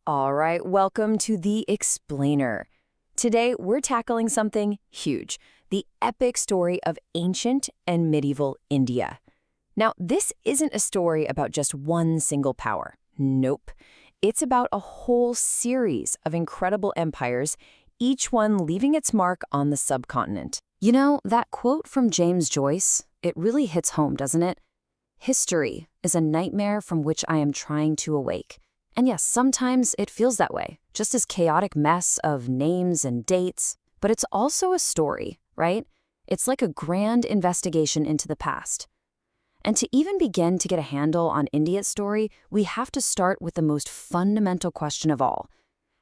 All right, welcome to The Explainer. Today, we're tackling something huge, the epic story of ancient and medieval India. Now, this isn't a story about just one single power. Nope. It's about a whole series of incredible empires, each one leaving its mark on the subcontinent. You know, that quote from James Joyce, it really hits home, doesn't it? History is a nightmare from which I am trying to awake. And yes, sometimes it feels that way, just this chaotic mess of names and dates. But it's also a story, right? It's like a grand investigation into the past. And to even begin to get a handle on India's story, we have to start with the most fundamental question of all.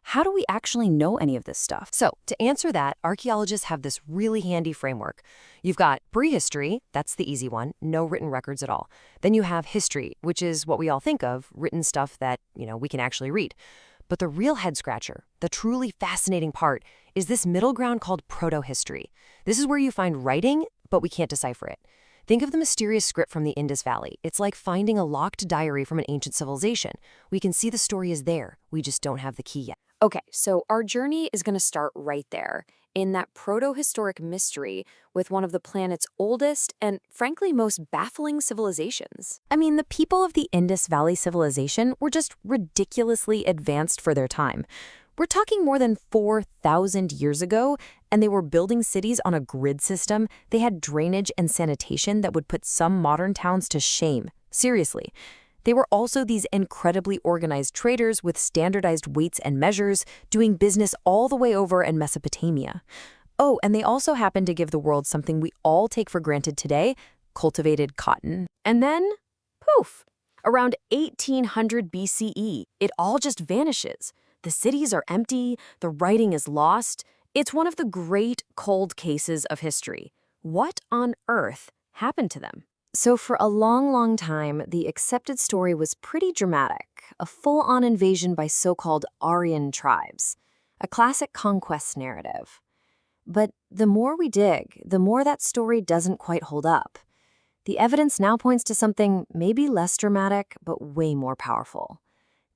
How do we actually know any of this stuff? So, to answer that, archaeologists have this really handy framework. You've got prehistory, that's the easy one, no written records at all. Then you have history, which is what we all think of, written stuff that, we can actually read. But the real head-scratcher, the truly fascinating part, is this middle ground called proto-history. This is where you find writing, but we can't decipher it. Think of the mysterious script from the Indus Valley. It's like finding a locked diary from an ancient civilization. We can see the story is there, we just don't have the key yet. Okay, so our journey is going to start right there, in that proto-historic mystery with one of the planet's oldest and, frankly, most baffling civilizations. I mean, the people of the Indus Valley civilization were just ridiculously advanced for their time. We're talking more than 4,000 years ago, and they were building cities on a grid system. They had drainage and sanitation that would put some modern towns to shame. Seriously. They were also these incredibly organized traders with standardized weights and measures, doing business all the way over in Mesopotamia. Oh, and they also happened to give the world something we all take for granted today, cultivated cotton. And then, poof, around 1800 BCE, it all just vanishes. The cities are empty, the writing is lost. It's one of the great cold cases of history. What on earth happened to them? So for a long, long time, the accepted story was pretty dramatic, a full-on invasion by so-called Aryan tribes, a classic conquest narrative. But the more we dig, the more that story doesn't quite hold up. The evidence now points to something maybe less dramatic, but way more powerful: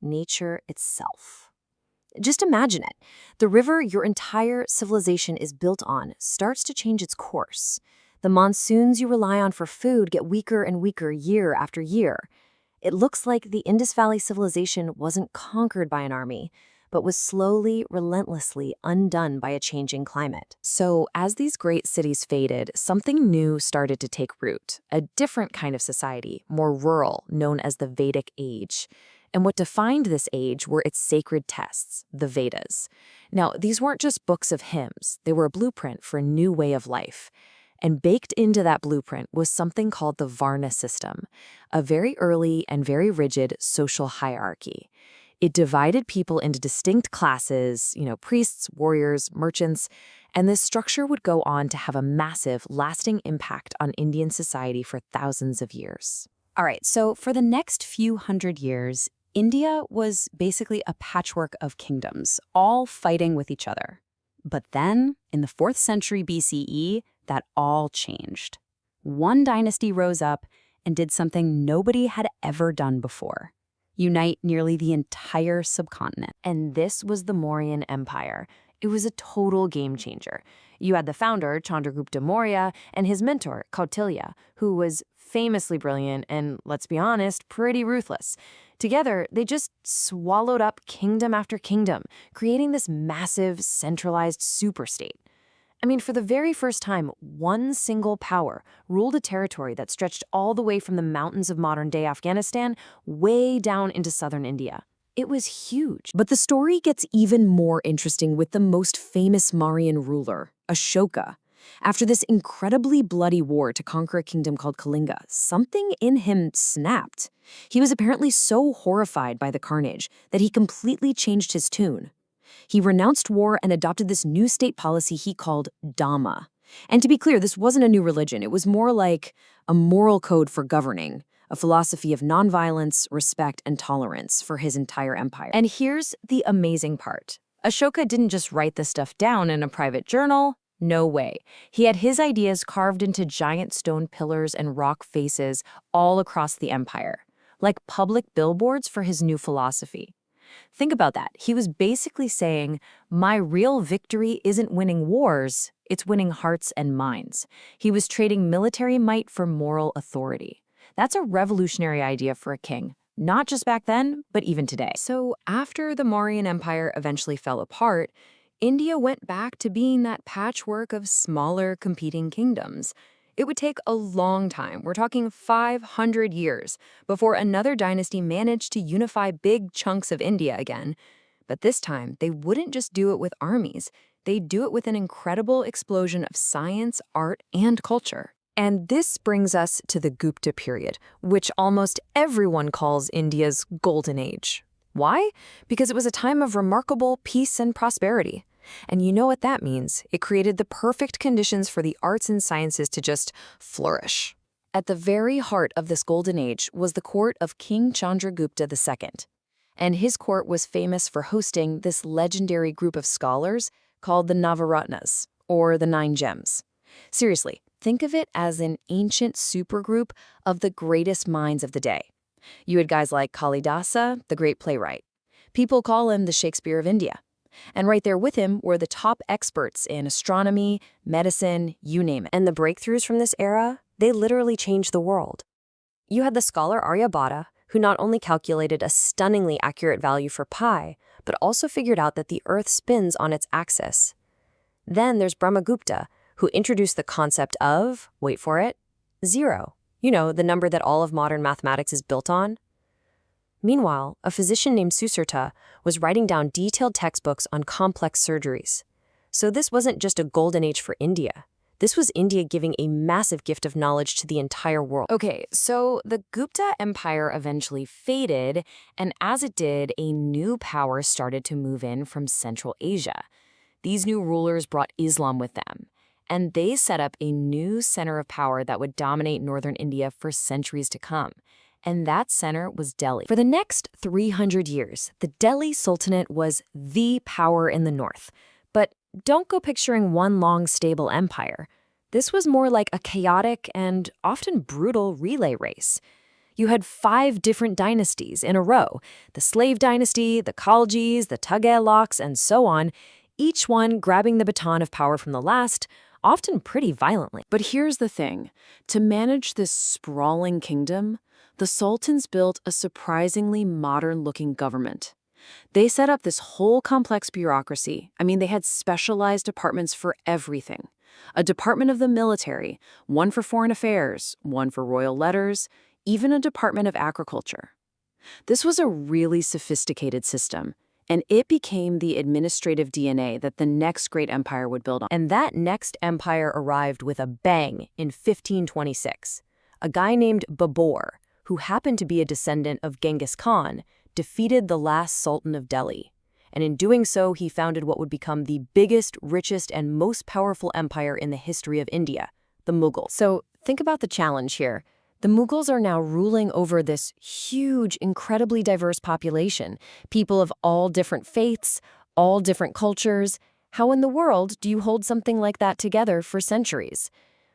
nature itself. Just imagine it. The river your entire civilization is built on starts to change its course. The monsoons you rely on for food get weaker and weaker year after year. It looks like the Indus Valley civilization wasn't conquered by an army, but was slowly, relentlessly undone by a changing climate. So as these great cities faded, something new started to take root, a different kind of society, more rural, known as the Vedic Age. And what defined this age were its sacred texts, the Vedas. Now, these weren't just books of hymns. They were a blueprint for a new way of life. And baked into that blueprint was something called the Varna system, a very early and very rigid social hierarchy. It divided people into distinct classes, priests, warriors, merchants, and this structure would go on to have a massive, lasting impact on Indian society for thousands of years. All right, so for the next few hundred years, India was basically a patchwork of kingdoms, all fighting with each other. But then, in the 4th century BCE, that all changed. One dynasty rose up and did something nobody had ever done before: unite nearly the entire subcontinent. And this was the Mauryan Empire. It was a total game changer. You had the founder, Chandragupta Maurya, and his mentor, Kautilya, who was famously brilliant and, let's be honest, pretty ruthless. Together, they just swallowed up kingdom after kingdom, creating this massive, centralized superstate. I mean, for the very first time, one single power ruled a territory that stretched all the way from the mountains of modern-day Afghanistan way down into southern India. It was huge. But the story gets even more interesting with the most famous Mauryan ruler, Ashoka. After this incredibly bloody war to conquer a kingdom called Kalinga, something in him snapped. He was apparently so horrified by the carnage that he completely changed his tune. He renounced war and adopted this new state policy he called Dhamma. And to be clear, this wasn't a new religion. It was more like a moral code for governing, a philosophy of nonviolence, respect, and tolerance for his entire empire. And here's the amazing part. Ashoka didn't just write this stuff down in a private journal. No way. He had his ideas carved into giant stone pillars and rock faces all across the empire, like public billboards for his new philosophy. Think about that. He was basically saying, my real victory isn't winning wars, it's winning hearts and minds. He was trading military might for moral authority. That's a revolutionary idea for a king, not just back then, but even today. So after the Mauryan Empire eventually fell apart, India went back to being that patchwork of smaller competing kingdoms. It would take a long time, we're talking 500 years, before another dynasty managed to unify big chunks of India again. But this time, they wouldn't just do it with armies. They'd do it with an incredible explosion of science, art, and culture. And this brings us to the Gupta period, which almost everyone calls India's golden age. Why? Because it was a time of remarkable peace and prosperity. And you know what that means. It created the perfect conditions for the arts and sciences to just flourish. At the very heart of this golden age was the court of King Chandragupta II. And his court was famous for hosting this legendary group of scholars called the Navaratnas, or the Nine Gems. Seriously, think of it as an ancient supergroup of the greatest minds of the day. You had guys like Kalidasa, the great playwright. People call him the Shakespeare of India. And right there with him were the top experts in astronomy, medicine, you name it. And the breakthroughs from this era, they literally changed the world. You had the scholar Aryabhata, who not only calculated a stunningly accurate value for pi, but also figured out that the Earth spins on its axis. Then there's Brahmagupta, who introduced the concept of, wait for it, zero. You know, the number that all of modern mathematics is built on. Meanwhile, a physician named Susurta was writing down detailed textbooks on complex surgeries. So this wasn't just a golden age for India. This was India giving a massive gift of knowledge to the entire world. Okay, so the Gupta Empire eventually faded, and as it did, a new power started to move in from Central Asia. These new rulers brought Islam with them, and they set up a new center of power that would dominate northern India for centuries to come. And that center was Delhi. For the next 300 years, the Delhi Sultanate was the power in the north. But don't go picturing one long, stable empire. This was more like a chaotic and often brutal relay race. You had 5 different dynasties in a row: the Slave Dynasty, the Khaljis, the Tughlaqs, and so on, each one grabbing the baton of power from the last, often pretty violently. But here's the thing. To manage this sprawling kingdom, the sultans built a surprisingly modern-looking government. They set up this whole complex bureaucracy. I mean, they had specialized departments for everything. A department of the military, one for foreign affairs, one for royal letters, even a department of agriculture. This was a really sophisticated system, and it became the administrative DNA that the next great empire would build on. And that next empire arrived with a bang in 1526. A guy named Babur, who happened to be a descendant of Genghis Khan, defeated the last Sultan of Delhi. And in doing so, he founded what would become the biggest, richest, and most powerful empire in the history of India, the Mughals. So think about the challenge here. The Mughals are now ruling over this huge, incredibly diverse population, people of all different faiths, all different cultures. How in the world do you hold something like that together for centuries?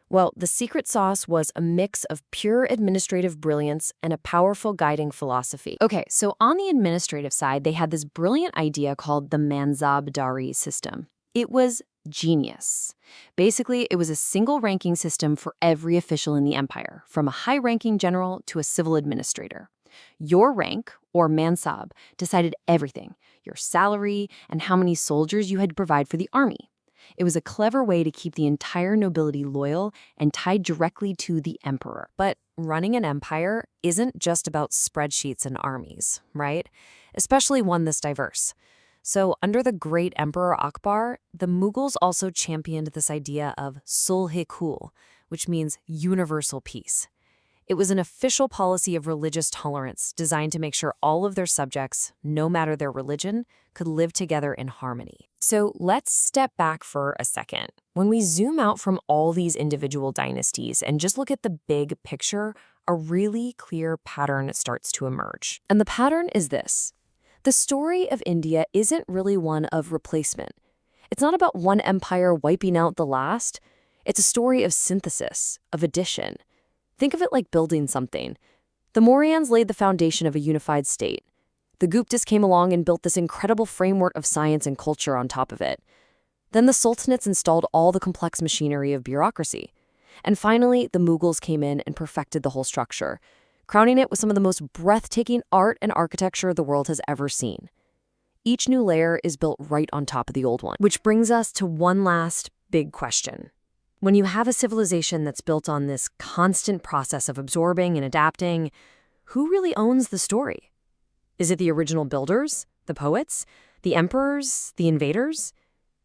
Well, the secret sauce was a mix of pure administrative brilliance and a powerful guiding philosophy. Okay, so on the administrative side, they had this brilliant idea called the Mansabdari system. It was genius. Basically, it was a single ranking system for every official in the empire, from a high-ranking general to a civil administrator. Your rank, or Mansab, decided everything: your salary and how many soldiers you had to provide for the army. It was a clever way to keep the entire nobility loyal and tied directly to the emperor. But running an empire isn't just about spreadsheets and armies, right? Especially one this diverse. So under the great Emperor Akbar, the Mughals also championed this idea of sulh-i-kul, which means universal peace. It was an official policy of religious tolerance designed to make sure all of their subjects, no matter their religion, could live together in harmony. So let's step back for a second. When we zoom out from all these individual dynasties and just look at the big picture, a really clear pattern starts to emerge. And the pattern is this. The story of India isn't really one of replacement. It's not about one empire wiping out the last. It's a story of synthesis, of addition. Think of it like building something. The Mauryans laid the foundation of a unified state. The Guptas came along and built this incredible framework of science and culture on top of it. Then the Sultanates installed all the complex machinery of bureaucracy. And finally, the Mughals came in and perfected the whole structure, crowning it with some of the most breathtaking art and architecture the world has ever seen. Each new layer is built right on top of the old one. Which brings us to one last big question. When you have a civilization that's built on this constant process of absorbing and adapting, who really owns the story? Is it the original builders, the poets, the emperors, the invaders?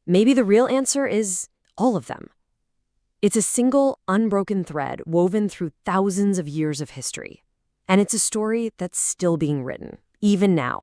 Maybe the real answer is all of them. It's a single, unbroken thread woven through thousands of years of history. And it's a story that's still being written, even now.